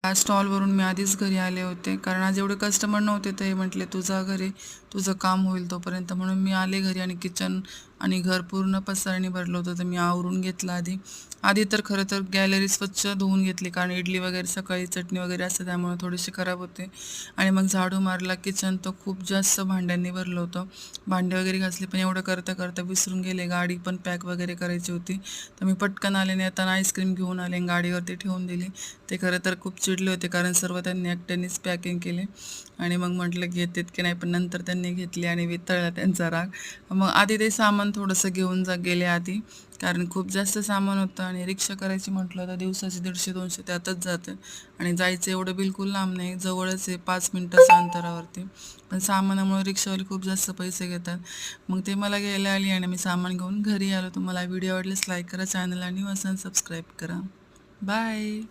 स्टॉलवरून मी आधीच घरी आले होते, कारण आज एवढे कस्टमर नव्हते. तर हे म्हटले तू जा घरी, तुझं काम होईल तोपर्यंत. म्हणून मी आले घरी आणि किचन आणि घर पूर्ण पसारणी भरलं होतं, तर मी आवरून घेतलं आधी. आधी तर खरं तर गॅलरी स्वच्छ धुवून घेतली, कारण इडली वगैरे सकाळी चटणी वगैरे असते त्यामुळे थोडीशी खराब होते. आणि मग झाडू मारला. किचन तर खूप जास्त भांड्यांनी भरलं होतं. भांडे वगैरे घासले, पण एवढं करता करता विसरून गेले. गाडी पण पॅक वगैरे करायची होती, तर मी पटकन आले. नाही येताना आईस्क्रीम घेऊन आले आणि गाडीवरती ठेवून दिली. ते खरं तर खूप चिडले होते, कारण सर्व त्यांनी एकट्यानेच पॅकिंग केले. आणि मग म्हटलं घेतात की नाही, पण नंतर त्यांनी घेतली आणि वितळला त्यांचा राग. मग आधी ते सामान थोडंसं घेऊन गेले आधी, कारण खूप जास्त सामान होतं. आणि रिक्षा करायची म्हटलं तर दिवसाचे 150-200 त्यातच जातं. आणि जायचं एवढं बिलकुल लांब नाही, जवळच आहे 5 मिनिटाच्या अंतरावरती. पण सामानामुळे रिक्षावाले खूप जास्त पैसे घेतात. मग ते मला घ्यायला आली आणि मी सामान घेऊन घरी आलो. तुम्हाला व्हिडिओ आवडल्यास लाईक करा, चॅनल आणि सबस्क्राईब करा. बाय.